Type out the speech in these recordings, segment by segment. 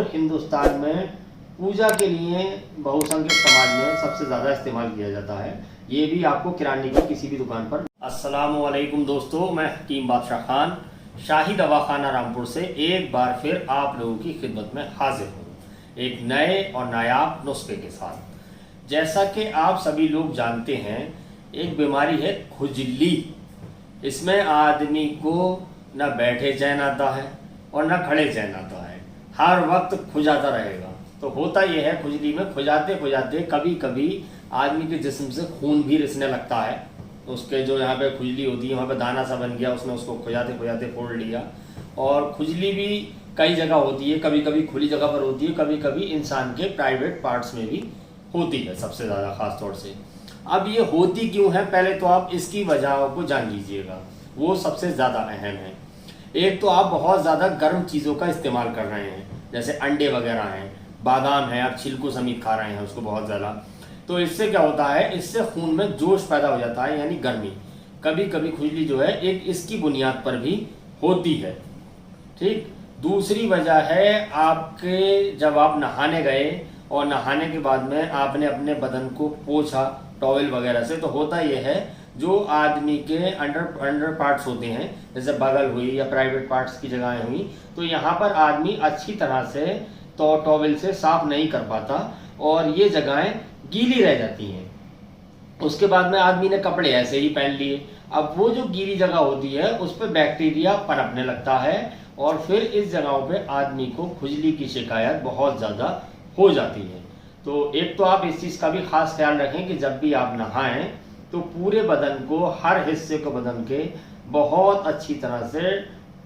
हिंदुस्तान में पूजा के लिए बहुसंख्यक समाज में सबसे ज़्यादा इस्तेमाल किया जाता है। ये भी आपको किराने की किसी भी दुकान पर। अस्सलाम वालेकुम दोस्तों, मैं हकीम बादशाह खान शाही दवाखाना रामपुर से एक बार फिर आप लोगों की खिदमत में हाजिर हूँ एक नए और नायाब नुस्खे के साथ। जैसा कि आप सभी लोग जानते हैं, एक बीमारी है खुजली। इसमें आदमी को न बैठे चैन आता है और न खड़े चैन आता है, हर वक्त खुजाता रहेगा। तो होता यह है, खुजली में खुजाते खुजाते कभी कभी आदमी के जिस्म से खून भी रिसने लगता है। उसके जो यहाँ पे खुजली होती है वहाँ पे दाना सा बन गया, उसने उसको खुजाते खुजाते फोड़ लिया। और खुजली भी कई जगह होती है, कभी कभी खुली जगह पर होती है, कभी कभी इंसान के प्राइवेट पार्ट्स में भी होती है सबसे ज़्यादा खास तौर से। अब ये होती क्यों है, पहले तो आप इसकी वजह को जान लीजिएगा, वो सबसे ज़्यादा अहम है। एक तो आप बहुत ज़्यादा गर्म चीज़ों का इस्तेमाल कर रहे हैं, जैसे अंडे वगैरह हैं, बादाम है, आप छिलको समेत खा रहे हैं उसको बहुत ज़्यादा। तो इससे क्या होता है, इससे खून में जोश पैदा हो जाता है, यानी गर्मी। कभी कभी खुजली जो है एक इसकी बुनियाद पर भी होती है। ठीक। दूसरी वजह है, आपके जब आप नहाने गए और नहाने के बाद में आपने अपने बदन को पोंछा टॉवेल वगैरह से, तो होता यह है जो आदमी के अंडर पार्ट्स होते हैं, जैसे बगल हुई या प्राइवेट पार्ट्स की जगहें हुई, तो यहाँ पर आदमी अच्छी तरह से तो टॉवेल से साफ नहीं कर पाता और ये जगहें गीली रह जाती हैं। उसके बाद में आदमी ने कपड़े ऐसे ही पहन लिए, अब वो जो गीली जगह होती है उस पर बैक्टीरिया पनपने लगता है और फिर इस जगहों पे आदमी को खुजली की शिकायत बहुत ज़्यादा हो जाती है। तो एक तो आप इस चीज़ का भी खास ख्याल रखें कि जब भी आप नहाएं तो पूरे बदन को, हर हिस्से को बदन के बहुत अच्छी तरह से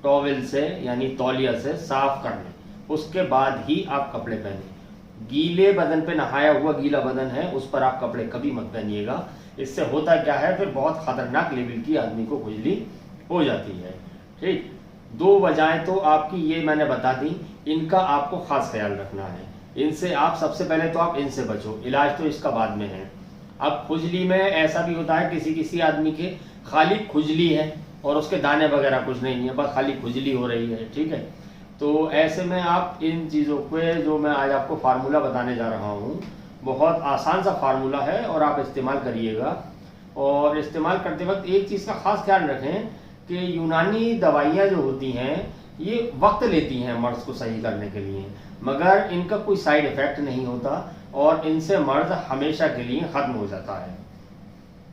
टॉवेल से यानी तौलिया से साफ कर लें, उसके बाद ही आप कपड़े पहनें। गीले बदन पे नहाया हुआ गीला बदन है उस पर आप कपड़े कभी मत पहनिएगा। इससे होता क्या है, फिर बहुत खतरनाक लेवल की आदमी को खुजली हो जाती है। ठीक। दो वजहें तो आपकी ये मैंने बता दी, इनका आपको खास ख्याल रखना है। इनसे आप सबसे पहले तो आप इनसे बचो, इलाज तो इसका बाद में है। अब खुजली में ऐसा भी होता है, किसी किसी आदमी के खाली खुजली है और उसके दाने वगैरह कुछ नहीं है, बस खाली खुजली हो रही है। ठीक है। तो ऐसे में आप इन चीज़ों पे जो मैं आज आपको फार्मूला बताने जा रहा हूँ, बहुत आसान सा फार्मूला है और आप इस्तेमाल करिएगा। और इस्तेमाल करते वक्त एक चीज़ का खास ख्याल रखें कि यूनानी दवाइयाँ जो होती हैं ये वक्त लेती हैं मर्ज को सही करने के लिए, मगर इनका कोई साइड इफ़ेक्ट नहीं होता और इनसे मर्ज हमेशा के लिए ख़त्म हो जाता है।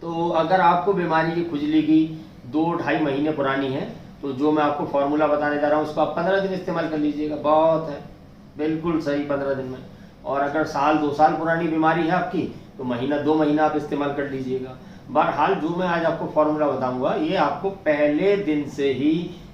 तो अगर आपको बीमारी की खुजली की 2-2.5 महीने पुरानी है, तो जो मैं आपको फार्मूला बताने जा रहा हूँ उसको आप 15 दिन इस्तेमाल कर लीजिएगा, बहुत है, बिल्कुल सही 15 दिन में। और अगर 1-2 साल पुरानी बीमारी है आपकी, तो महीना 2 महीना आप इस्तेमाल कर लीजिएगा। बहरहाल जो मैं आज आपको फार्मूला बताऊंगा ये आपको पहले दिन से ही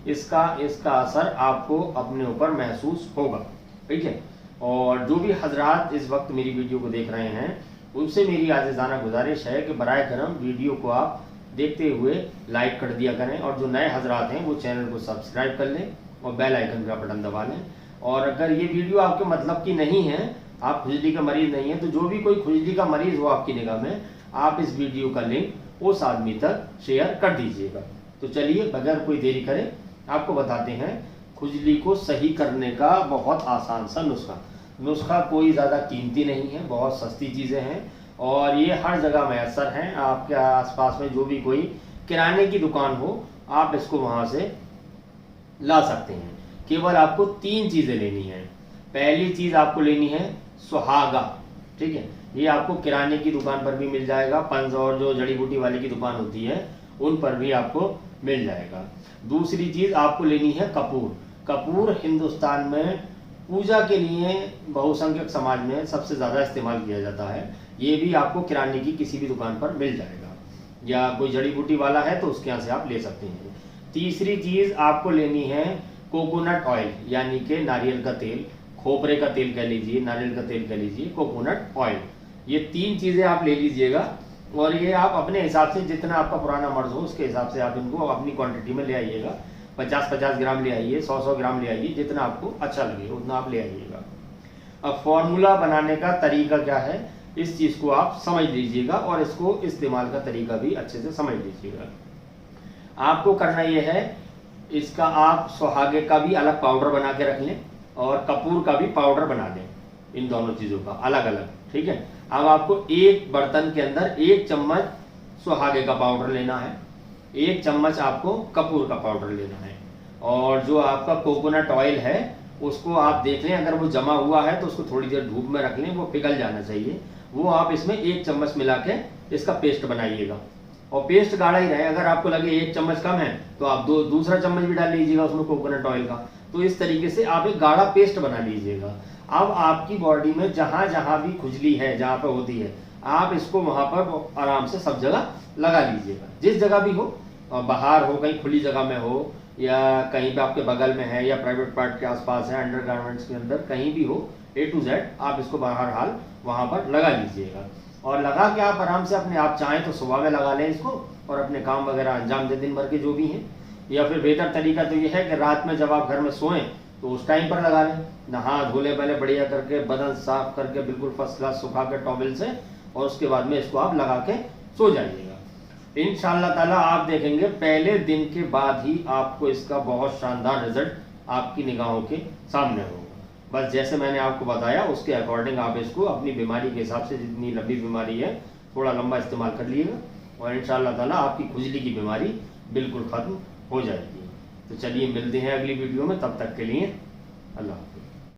इसका असर आपको अपने ऊपर महसूस होगा। ठीक है। और जो भी हजरात इस वक्त मेरी वीडियो को देख रहे हैं उनसे मेरी आजिज़ाना गुजारिश है कि बराए करम वीडियो को आप देखते हुए लाइक कर दिया करें, और जो नए हजरात हैं वो चैनल को सब्सक्राइब कर लें और बेल आइकन का बटन दबा लें। और अगर ये वीडियो आपके मतलब की नहीं है, आप खुजली का मरीज़ नहीं है, तो जो भी कोई खुजली का मरीज़ हो आपकी निगाह में, आप इस वीडियो का लिंक उस आदमी तक शेयर कर दीजिएगा। तो चलिए बगैर कोई देरी करें आपको बताते हैं खुजली को सही करने का बहुत आसान सा नुस्खा कोई ज़्यादा कीमती नहीं है, बहुत सस्ती चीज़ें हैं और ये हर जगह मैसर हैं। आपके आसपास में जो भी कोई किराने की दुकान हो, आप इसको वहाँ से ला सकते हैं। केवल आपको 3 चीज़ें लेनी हैं। पहली चीज़ आपको लेनी है सुहागा। ठीक है। ये आपको किराने की दुकान पर भी मिल जाएगा, पंज और जो जड़ी बूटी वाले की दुकान होती है उन पर भी आपको मिल जाएगा। दूसरी चीज़ आपको लेनी है कपूर। कपूर हिंदुस्तान में पूजा के लिए बहुसंख्यक समाज में सबसे ज़्यादा इस्तेमाल किया जाता है। ये भी आपको किराने की किसी भी दुकान पर मिल जाएगा, या कोई जड़ी बूटी वाला है तो उसके यहाँ से आप ले सकते हैं। तीसरी चीज़ आपको लेनी है कोकोनट ऑयल, यानी कि नारियल का तेल, खोपरे का तेल कह लीजिए, नारियल का तेल कह लीजिए, कोकोनट ऑयल। ये 3 चीज़ें आप ले लीजिएगा और ये आप अपने हिसाब से, जितना आपका पुराना मर्ज हो उसके हिसाब से आप इनको अपनी क्वांटिटी में ले आइएगा। 50-50 ग्राम ले आइए, 100-100 ग्राम ले आइए, जितना आपको अच्छा लगे उतना आप ले आइएगा। अब फॉर्मूला बनाने का तरीका क्या है, इस चीज़ को आप समझ लीजिएगा और इसको इस्तेमाल का तरीका भी अच्छे से समझ लीजिएगा। आपको करना यह है, इसका आप सुहागे का भी अलग पाउडर बना के रख लें। और कपूर का भी पाउडर बना लें, इन दोनों चीज़ों का अलग अलग। ठीक है, अब आपको एक बर्तन के अंदर 1 चम्मच सुहागे का पाउडर लेना है, 1 चम्मच आपको कपूर का पाउडर लेना है, और जो आपका कोकोनट ऑयल है उसको आप देख लें, अगर वो जमा हुआ है तो उसको थोड़ी देर धूप में रख लें, वो पिघल जाना चाहिए। वो आप इसमें 1 चम्मच मिला के इसका पेस्ट बनाइएगा, और पेस्ट गाढ़ा ही रहे। अगर आपको लगे 1 चम्मच कम है तो आप दूसरा चम्मच भी डाल लीजिएगा उसमें कोकोनट ऑयल का। तो इस तरीके से आप एक गाढ़ा पेस्ट बना लीजिएगा। अब आपकी बॉडी में जहां जहां भी खुजली है, जहां पे होती है, आप इसको वहां पर आराम से सब जगह लगा लीजिएगा, जिस जगह भी हो, बाहर हो, कहीं खुली जगह में हो, या कहीं पे आपके बगल में है, या प्राइवेट पार्ट के आसपास है, अंडरगारमेंट्स के अंदर, कहीं भी हो, A to Z आप इसको बहरहाल वहां पर लगा लीजिएगा। और लगा के आप आराम से अपने, आप चाहें तो सुबह में लगा लें इसको और अपने काम वगैरह अंजाम दे दिन भर के जो भी हैं, या फिर बेहतर तरीका तो ये है कि रात में जब आप घर में सोएं तो उस टाइम पर लगा लें, नहा धोले पहले बढ़िया करके, बदन साफ करके बिल्कुल फर्स्ट क्लास सुखा के टॉवल से, और उसके बाद में इसको आप लगा के सो जाइएगा। इंशाअल्लाह ताला आप देखेंगे पहले दिन के बाद ही आपको इसका बहुत शानदार रिजल्ट आपकी निगाहों के सामने होगा। बस जैसे मैंने आपको बताया उसके अकॉर्डिंग आप इसको अपनी बीमारी के हिसाब से, जितनी लंबी बीमारी है थोड़ा लंबा इस्तेमाल कर लीजिएगा, और इंशाअल्लाह ताला आपकी खुजली की बीमारी बिल्कुल ख़त्म हो जाएगी। तो चलिए मिलते हैं अगली वीडियो में, तब तक के लिए अल्लाह हाफ़िज़।